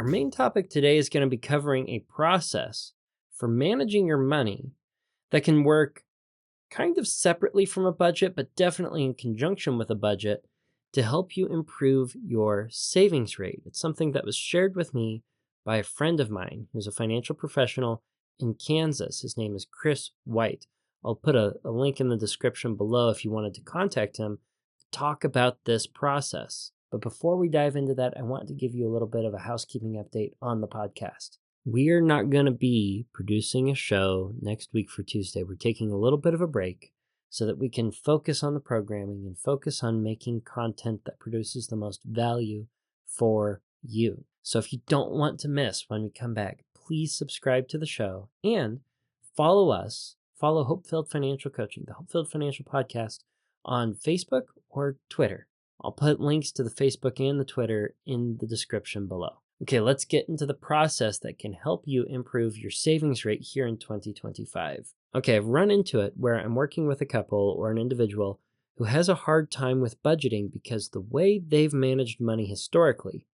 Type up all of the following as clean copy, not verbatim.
Our main topic today is going to be covering a process for managing your money that can work kind of separately from a budget, but definitely in conjunction with a budget to help you improve your savings rate. It's something that was shared with me by a friend of mine who's a financial professional in Kansas. His name is Chris White. I'll put a link in the description below if you wanted to contact him to talk about this process. But before we dive into that, I want to give you a little bit of a housekeeping update on the podcast. We are not going to be producing a show next week for Tuesday. We're taking a little bit of a break so that we can focus on the programming and focus on making content that produces the most value for you. So if you don't want to miss when we come back, please subscribe to the show and follow us. Follow HopeFilled Financial Coaching, the HopeFilled Financial Podcast on Facebook or Twitter. I'll put links to the Facebook and the Twitter in the description below. Okay, let's get into the process that can help you improve your savings rate here in 2025. Okay, I've run into it where I'm working with a couple or an individual who has a hard time with budgeting because the way they've managed money historically,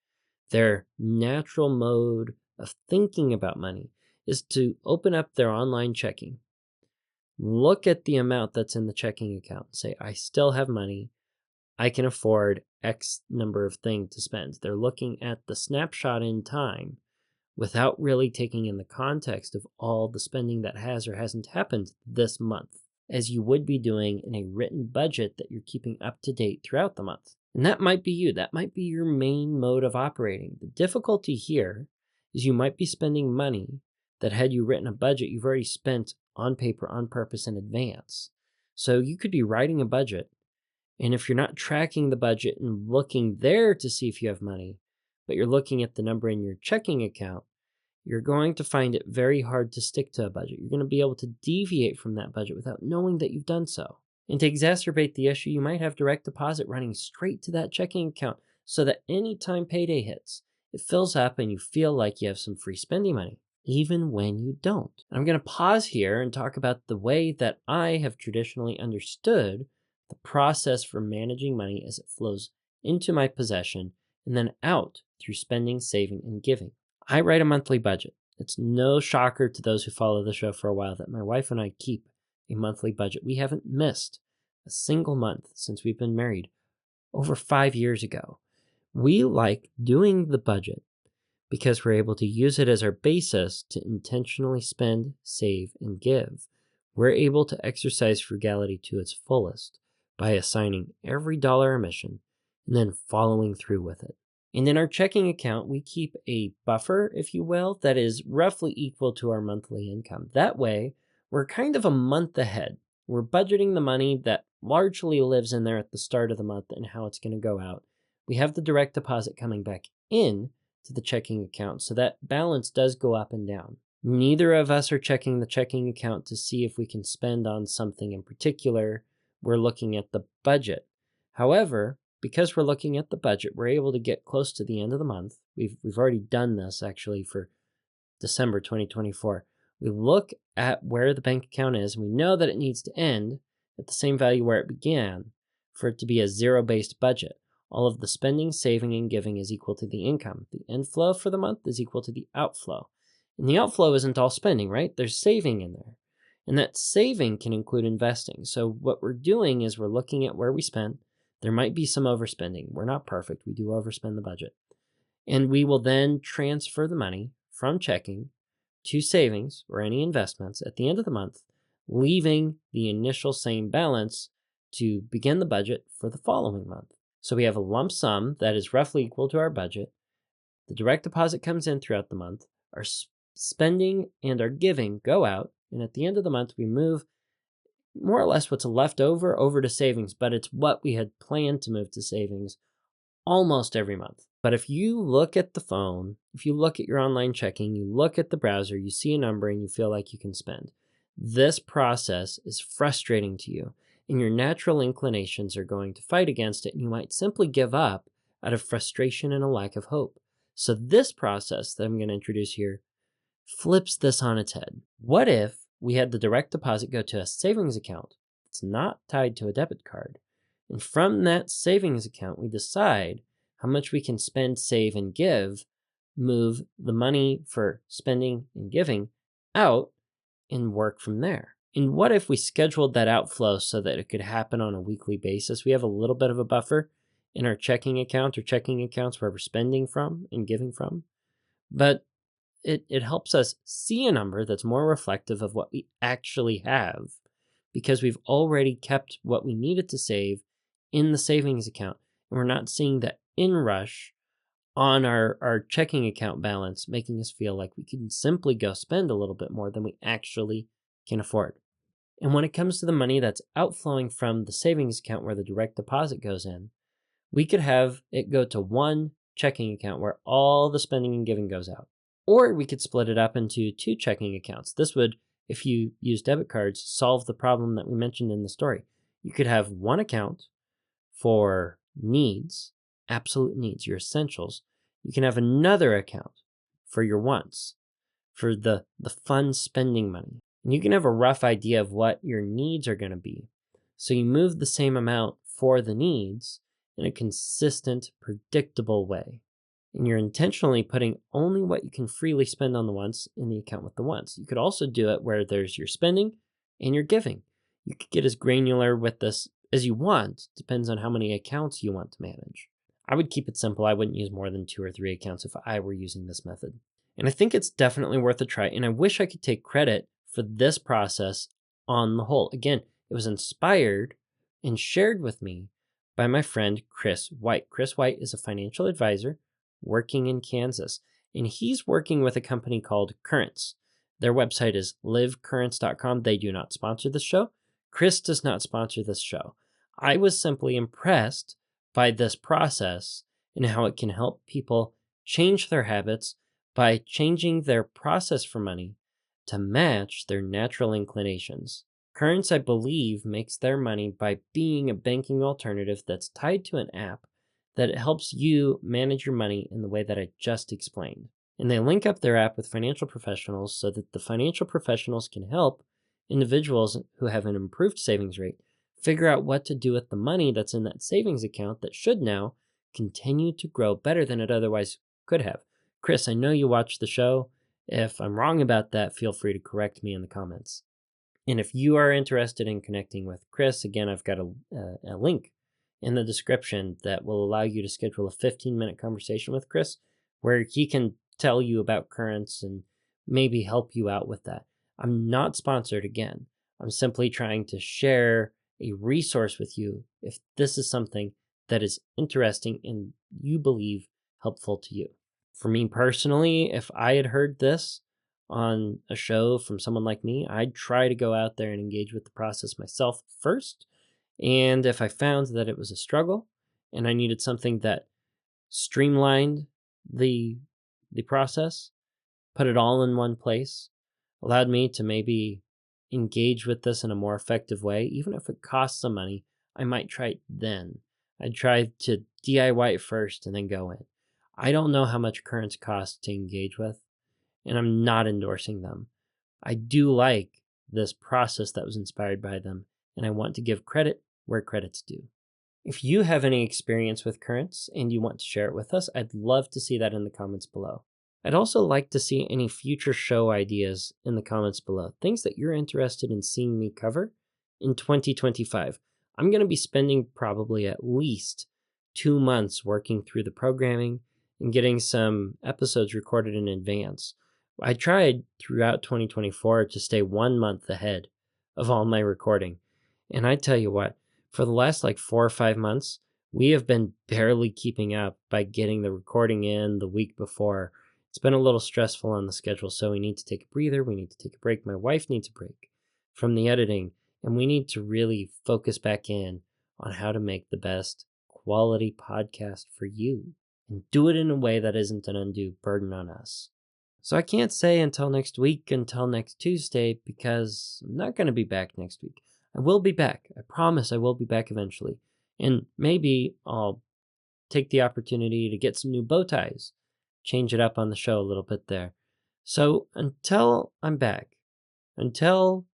their natural mode of thinking about money is to open up their online checking, look at the amount that's in the checking account, say, I still have money. I can afford X number of things to spend. They're looking at the snapshot in time without really taking in the context of all the spending that has or hasn't happened this month, as you would be doing in a written budget that you're keeping up to date throughout the month. And that might be you. That might be your main mode of operating. The difficulty here is you might be spending money that had you written a budget, you've already spent on paper, on purpose in advance. So you could be writing a budget, and if you're not tracking the budget and looking there to see if you have money, but you're looking at the number in your checking account, you're going to find it very hard to stick to a budget. You're going to be able to deviate from that budget without knowing that you've done so. And to exacerbate the issue, you might have direct deposit running straight to that checking account so that anytime payday hits, it fills up and you feel like you have some free spending money, even when you don't. I'm going to pause here and talk about the way that I have traditionally understood the process for managing money as it flows into my possession and then out through spending, saving, and giving. I write a monthly budget. It's no shocker to those who follow the show for a while that my wife and I keep a monthly budget. We haven't missed a single month since we've been married over 5 years ago. We like doing the budget because we're able to use it as our basis to intentionally spend, save, and give. We're able to exercise frugality to its fullest by assigning every dollar a mission and then following through with it. And in our checking account, we keep a buffer, if you will, that is roughly equal to our monthly income. That way, we're kind of a month ahead. We're budgeting the money that largely lives in there at the start of the month and how it's going to go out. We have the direct deposit coming back in to the checking account, so that balance does go up and down. Neither of us are checking the checking account to see if we can spend on something in particular. We're looking at the budget. However, because we're looking at the budget, we're able to get close to the end of the month. We've already done this actually for December 2024. We look at where the bank account is, and we know that it needs to end at the same value where it began for it to be a zero-based budget. All of the spending, saving, and giving is equal to the income. The inflow for the month is equal to the outflow. And the outflow isn't all spending, right? There's saving in there. And that saving can include investing. So what we're doing is we're looking at where we spent. There might be some overspending. We're not perfect. We do overspend the budget. And we will then transfer the money from checking to savings or any investments at the end of the month, leaving the initial same balance to begin the budget for the following month. So we have a lump sum that is roughly equal to our budget. The direct deposit comes in throughout the month. Our spending and our giving go out. And at the end of the month, we move more or less what's left over to savings, but it's what we had planned to move to savings almost every month. But if you look at the phone, if you look at your online checking, you look at the browser, you see a number and you feel like you can spend. This process is frustrating to you, and your natural inclinations are going to fight against it, and you might simply give up out of frustration and a lack of hope. So this process that I'm going to introduce here flips this on its head. What if we had the direct deposit go to a savings account that's not tied to a debit card? And from that savings account, we decide how much we can spend, save, and give move the money for spending and giving out and work from there. And what if we scheduled that outflow so that it could happen on a weekly basis? We have a little bit of a buffer in our checking account or checking accounts where we're spending from and giving from. But it helps us see a number that's more reflective of what we actually have because we've already kept what we needed to save in the savings account. And we're not seeing that inrush on our checking account balance, making us feel like we can simply go spend a little bit more than we actually can afford. And when it comes to the money that's outflowing from the savings account where the direct deposit goes in, we could have it go to one checking account where all the spending and giving goes out. Or we could split it up into two checking accounts. This would, if you use debit cards, solve the problem that we mentioned in the story. You could have one account for needs, absolute needs, your essentials. You can have another account for your wants, for the fun spending money. And you can have a rough idea of what your needs are going to be. So you move the same amount for the needs in a consistent, predictable way. And you're intentionally putting only what you can freely spend on the wants in the account with the wants. You could also do it where there's your spending and your giving. You could get as granular with this as you want. Depends on how many accounts you want to manage. I would keep it simple. I wouldn't use more than 2 or 3 accounts if I were using this method. And I think it's definitely worth a try. And I wish I could take credit for this process on the whole. Again, it was inspired and shared with me by my friend Chris White. Chris White is a financial advisor working in Kansas, and he's working with a company called Currents. Their website is livecurrents.com. They do not sponsor this show. Chris does not sponsor this show. I was simply impressed by this process and how it can help people change their habits by changing their process for money to match their natural inclinations. Currents, I believe, makes their money by being a banking alternative that's tied to an app that helps you manage your money in the way that I just explained. And they link up their app with financial professionals so that the financial professionals can help individuals who have an improved savings rate figure out what to do with the money that's in that savings account that should now continue to grow better than it otherwise could have. Chris, I know you watch the show. If I'm wrong about that, feel free to correct me in the comments. And if you are interested in connecting with Chris, again, I've got a link in the description that will allow you to schedule a 15-minute conversation with Chris where he can tell you about Currents and maybe help you out with that. I'm not sponsored again. I'm simply trying to share a resource with you if this is something that is interesting and you believe helpful to you. For me personally, if I had heard this on a show from someone like me, I'd try to go out there and engage with the process myself first. And if I found that it was a struggle and I needed something that streamlined the process, put it all in one place, allowed me to maybe engage with this in a more effective way, even if it costs some money, I might try it then. I'd try to DIY it first and then go in. I don't know how much Currents cost to engage with, and I'm not endorsing them. I do like this process that was inspired by them, and I want to give credit where credit's due. If you have any experience with Currents and you want to share it with us, I'd love to see that in the comments below. I'd also like to see any future show ideas in the comments below, things that you're interested in seeing me cover in 2025. I'm going to be spending probably at least 2 months working through the programming and getting some episodes recorded in advance. I tried throughout 2024 to stay 1 month ahead of all my recording. And I tell you what, for the last 4 or 5 months, we have been barely keeping up by getting the recording in the week before. It's been a little stressful on the schedule, so we need to take a breather. We need to take a break. My wife needs a break from the editing, and we need to really focus back in on how to make the best quality podcast for you and do it in a way that isn't an undue burden on us. So I can't say until next week, until next Tuesday, because I'm not going to be back next week. I will be back. I promise I will be back eventually. And maybe I'll take the opportunity to get some new bow ties, change it up on the show a little bit there. So until I'm back, until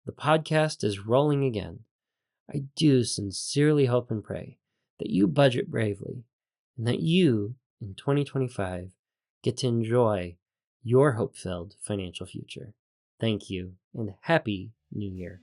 the podcast is rolling again, I do sincerely hope and pray that you budget bravely and that you, in 2025, get to enjoy your hope-filled financial future. Thank you, and Happy New Year.